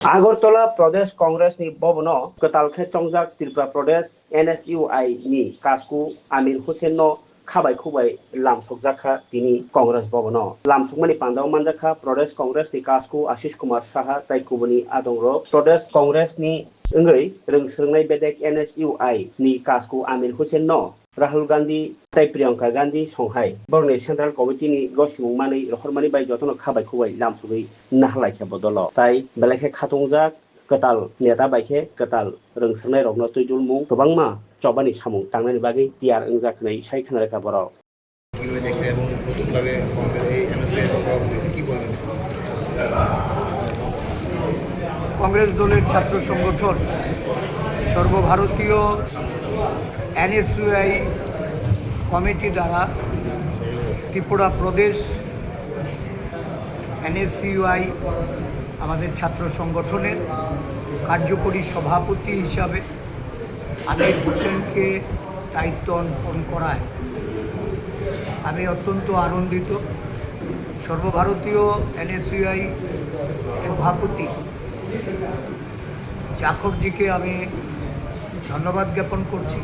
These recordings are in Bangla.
আগরতলা প্রদেশ কংগ্রেসनि भवनाव गतालखे चंजाक त्रिपुरा प्रदेश NSUI नि कासकु आमिर हुसेन खाबाय खुबाय लामसकजाखा दिनै कंग्रेस भवनाव लामसकमानि पान्दाव मानजाखा प्रदेश कंग्रेसनि कासकु आशिष कुमार साहा ताइकुबनि आदंरो प्रदेश कंग्रेसनि ओंगै रोंसोंनाय बेदेक NSUI नि कासकु आमिर हुसेन राहुल गांधी ताइ प्रियंका गांधी संहाय बरनि सेन्ट्रेल कमिटिनि गसिमुंमानि रखरमानि बायजोआवनो खाबाय खुबाय लामसुगै नाहलायखे बदल ताइ बेलेखे खाथंजाक गताल नेता बायखे गताल रोंसोंनाय रगनो तैदुल मुं गोबांमा चबानि सामुं थांनायनि बागै टिआर ओंजाखनै साइ खोनारेखा बराव এবং নতুনভাবে এই এনএসএ কি বলবেন? কংগ্রেস দলের ছাত্র সংগঠন সর্বভারতীয় NSUI কমিটি দ্বারা ত্রিপুরা প্রদেশ NSUI আমাদের ছাত্র সংগঠনের কার্যকরী সভাপতি হিসাবে আমির হোসেনকে দায়িত্ব অর্পণ করায় আমি অত্যন্ত আনন্দিত। সর্বভারতীয় NSUI সভাপতি জাফরজিকে আমি ধন্যবাদ জ্ঞাপন করছি।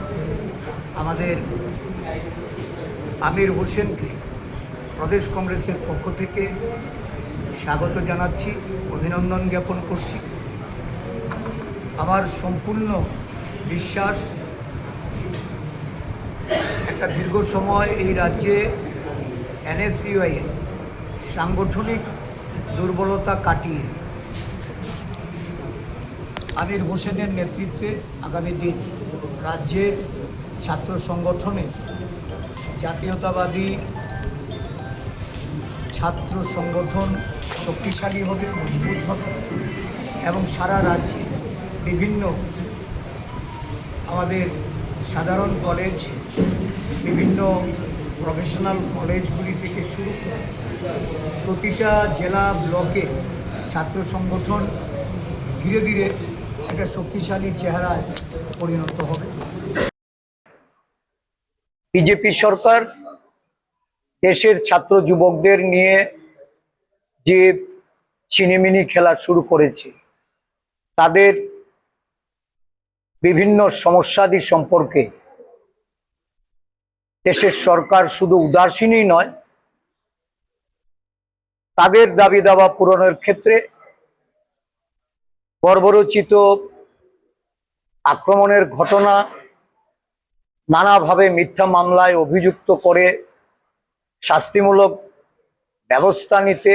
আমাদের আমির হোসেনকে প্রদেশ কংগ্রেসের পক্ষ থেকে স্বাগত জানাচ্ছি, অভিনন্দন জ্ঞাপন করছি। আমার সম্পূর্ণ বিশ্বাস একটা দীর্ঘ সময় এই রাজ্যে NSUI সাংগঠনিক দুর্বলতা কাটিয়ে আমির হোসেনের নেতৃত্বে আগামী দিন রাজ্যের ছাত্র সংগঠনে জাতীয়তাবাদী ছাত্র সংগঠন শক্তিশালী হবে, মজবুত হবে এবং সারা রাজ্যে বিভিন্ন আমাদের সাধারণ কলেজ, বিভিন্ন প্রফেশনাল কলেজগুলি থেকে শুরু করে প্রতিটা জেলা ব্লকে ছাত্র সংগঠন ধীরে ধীরে একটা শক্তিশালী চেহারায় পরিণত হবে। বিজেপি সরকার দেশের ছাত্র যুবকদের নিয়ে যে ছিনিমিনি খেলা শুরু করেছে, তাদের বিভিন্ন সমস্যাদি সম্পর্কে দেশের সরকার শুধু উদাসীনই নয়, তাদের দাবি দাওয়া পূরণের ক্ষেত্রে বর্বরোচিত আক্রমণের ঘটনা নানাভাবে মিথ্যা মামলায় অভিযুক্ত করে শাস্তিমূলক ব্যবস্থা নিতে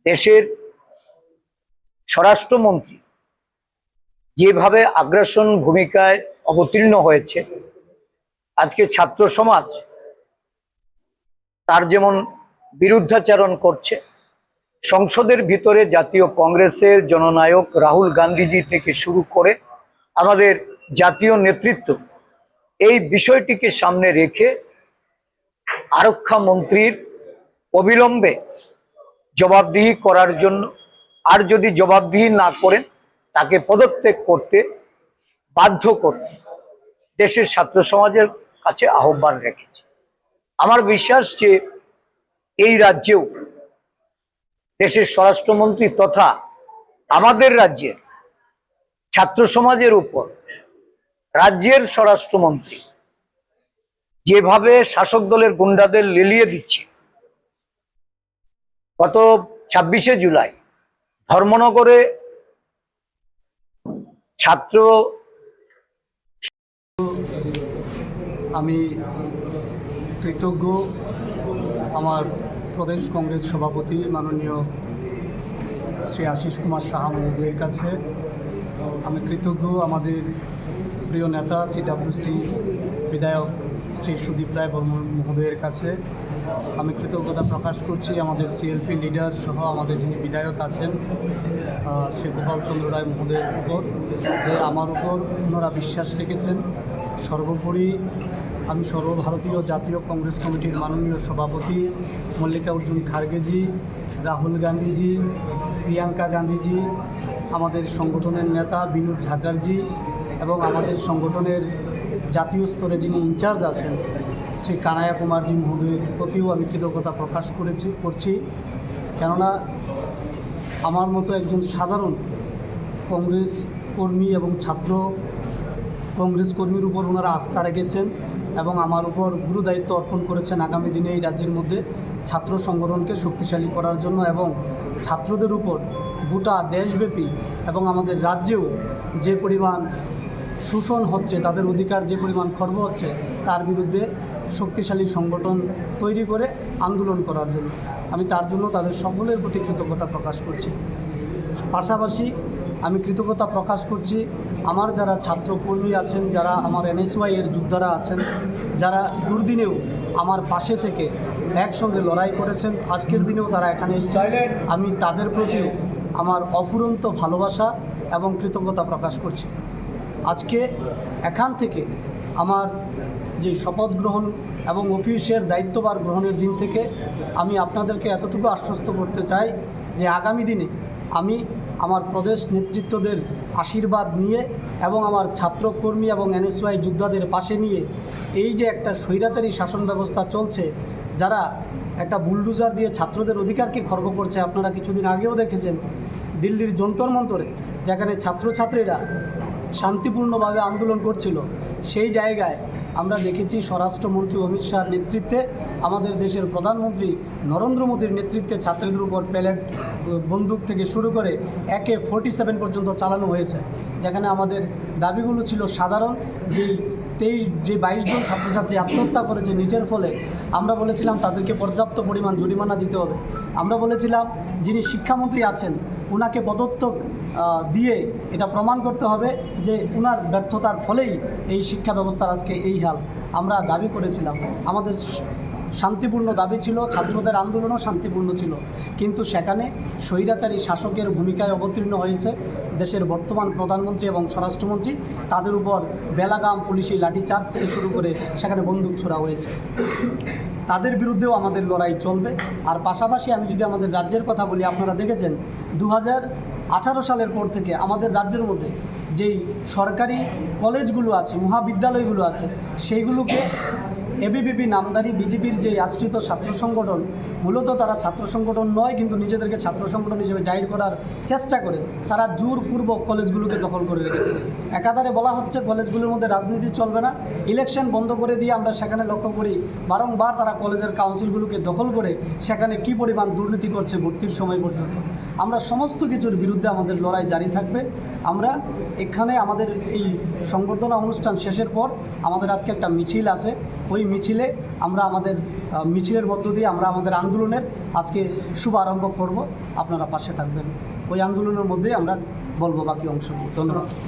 দেশের স্বরাষ্ট্রমন্ত্রী যেভাবে আগ্রাসন ভূমিকায় অবতীর্ণ হয়েছে, আজকে ছাত্র সমাজ তার যেমন বিরুদ্ধাচরণ করছে, সংসদের ভিতরে জাতীয় কংগ্রেসের জননায়ক রাহুল গান্ধীজি থেকে শুরু করে আমাদের জাতীয় নেতৃত্ব এই বিষয়টিকে সামনে রেখে আরক্ষা মন্ত্রীর অবিলম্বে জবাবদিহি করার জন্য, আর যদি জবাবদিহি না করেন তাকে পদত্যাগ করতে বাধ্য করতে দেশের ছাত্র সমাজের কাছে আহ্বান রেখেছে। আমার বিশ্বাস যে এই রাজ্যেও দেশের স্বরাষ্ট্রমন্ত্রী তথা আমাদের রাজ্যের ছাত্র সমাজের উপর রাজ্যের স্বরাষ্ট্রমন্ত্রী যেভাবে শাসক দলের গুন্ডাদের লেলিয়ে দিচ্ছে, গত 26শে জুলাই ধর্মনগরে ছাত্র আমি কৃতজ্ঞ আমার প্রদেশ কংগ্রেস সভাপতি মাননীয় শ্রী আশিস কুমার সাহা মহোদয়ের কাছে। আমি কৃতজ্ঞ আমাদের প্রিয় নেতা CWC বিধায়ক শ্রী সুদীপ রায় বর্মন মহোদয়ের কাছে। আমি কৃতজ্ঞতা প্রকাশ করছি আমাদের CLP লিডার সহ আমাদের যিনি বিধায়ক আছেন শ্রী গোপাল চন্দ্র রায় মহোদয়ের উপর, যে আমার উপর ওনারা বিশ্বাস রেখেছেন। সর্বোপরি আমি সর্বভারতীয় জাতীয় কংগ্রেস কমিটির মাননীয় সভাপতি মল্লিকার্জুন খার্গেজি, রাহুল গান্ধীজি, প্রিয়াঙ্কা গান্ধীজি, আমাদের সংগঠনের নেতা বিনোদ ঝাকারজি এবং আমাদের সংগঠনের জাতীয় স্তরে যিনি ইনচার্জ আছেন শ্রী কানাইয়া কুমারজি মহোদয়ের প্রতিও আমি কৃতজ্ঞতা প্রকাশ করছি। কেননা আমার মতো একজন সাধারণ কংগ্রেস কর্মী এবং ছাত্র কংগ্রেস কর্মীর উপর ওনারা আস্থা রেখেছেন এবং আমার উপর গুরু দায়িত্ব অর্পণ করেছেন আগামী দিনে এই রাজ্যের মধ্যে ছাত্র সংগঠনকে শক্তিশালী করার জন্য এবং ছাত্রদের উপর গোটা দেশব্যাপী এবং আমাদের রাজ্যেও যে পরিমাণ শোষণ হচ্ছে, তাদের অধিকার যে পরিমাণ খর্ব হচ্ছে, তার বিরুদ্ধে শক্তিশালী সংগঠন তৈরি করে আন্দোলন করার জন্য আমি তার জন্য তাদের সকলের প্রতি কৃতজ্ঞতা প্রকাশ করছি। পাশাপাশি আমি কৃতজ্ঞতা প্রকাশ করছি আমার যারা ছাত্রকর্মী আছেন, যারা আমার NSY এর যোদ্ধারা আছেন, যারা দুর্দিনেও আমার পাশে থেকে একসঙ্গে লড়াই করেছেন, আজকের দিনেও তারা এখানে এসেছেন। আমি তাদের প্রতিও আমার অফুরন্ত ভালোবাসা এবং কৃতজ্ঞতা প্রকাশ করছি। আজকে এখান থেকে আমার যে শপথ গ্রহণ এবং অফিসের দায়িত্বভার গ্রহণের দিন থেকে আমি আপনাদেরকে এতটুকু আশ্বস্ত করতে চাই যে আগামী দিনে আমি আমার প্রদেশ নেতৃত্বদের আশীর্বাদ নিয়ে এবং আমার ছাত্রকর্মী এবং NSY যোদ্ধাদের পাশে নিয়ে এই যে একটা স্বৈরাচারী শাসন ব্যবস্থা চলছে, যারা একটা বুলডোজার দিয়ে ছাত্রদের অধিকারকে খর্ব করছে, আপনারা কিছুদিন আগেও দেখেছেন দিল্লির যন্তর মন্তরে যেখানে ছাত্রছাত্রীরা শান্তিপূর্ণভাবে আন্দোলন করছিল, সেই জায়গায় আমরা দেখেছি স্বরাষ্ট্রমন্ত্রী অমিত শাহর নেতৃত্বে আমাদের দেশের প্রধানমন্ত্রী নরেন্দ্র মোদীর নেতৃত্বে ছাত্রদের উপর প্যালেট বন্দুক থেকে শুরু করে AK-47 পর্যন্ত চালানো হয়েছে। যেখানে আমাদের দাবিগুলো ছিল সাধারণ, যে 22 জন ছাত্রছাত্রী আত্মহত্যা করেছে নিটের ফলে, আমরা বলেছিলাম তাদেরকে পর্যাপ্ত পরিমাণ জরিমানা দিতে হবে। আমরা বলেছিলাম যিনি শিক্ষামন্ত্রী আছেন ওনাকে পদত্যাগ দিয়ে এটা প্রমাণ করতে হবে যে ওনার ব্যর্থতার ফলেই এই শিক্ষা ব্যবস্থার আজকে এই হাল। আমরা দাবি করেছিলাম, আমাদের শান্তিপূর্ণ দাবি ছিল, ছাত্রদের আন্দোলনও শান্তিপূর্ণ ছিল, কিন্তু সেখানে স্বৈরাচারী শাসকের ভূমিকায় অবতীর্ণ হয়েছে দেশের বর্তমান প্রধানমন্ত্রী এবং স্বরাষ্ট্রমন্ত্রী। তাদের উপর বেলাগাম পুলিশি লাঠিচার্জ থেকে শুরু করে সেখানে বন্দুক ছোড়া হয়েছে। তাদের বিরুদ্ধেও আমাদের লড়াই চলবে। আর পাশাপাশি আমি যদি আমাদের রাজ্যের কথা বলি, আপনারা দেখেছেন 2018 সালের পর থেকে আমাদের রাজ্যের মধ্যে যেই সরকারি কলেজগুলো আছে, মহাবিদ্যালয়গুলো আছে, সেইগুলোকে ABVP নামধারী বিজেপির যে আশ্রিত ছাত্র সংগঠন, মূলত তারা ছাত্র সংগঠন নয় কিন্তু নিজেদেরকে ছাত্র সংগঠন হিসেবে জাহির করার চেষ্টা করে তারা জোরপূর্বক কলেজগুলোকে দখল করে রেখেছে। একাধারে বলা হচ্ছে কলেজগুলোর মধ্যে রাজনীতি চলবে না, ইলেকশন বন্ধ করে দিয়ে আমরা সেখানে লক্ষ্য করি বারংবার তারা কলেজের কাউন্সিলগুলোকে দখল করে সেখানে কী পরিমাণ দুর্নীতি করছে ভর্তির সময় পর্যন্ত। আমরা সমস্ত কিছুর বিরুদ্ধে আমাদের লড়াই জারি থাকবে। আমরা এখানে আমাদের এই সংবর্ধনা অনুষ্ঠান শেষের পর আমাদের আজকে একটা মিছিল আছে, ওই মিছিলে আমরা আমাদের মিছিলের মধ্য দিয়ে আমরা আমাদের আন্দোলনের আজকে শুভারম্ভ করব। আপনারা পাশে থাকবেন, ওই আন্দোলনের মধ্যে আমরা বলবো বাকি অংশ। ধন্যবাদ।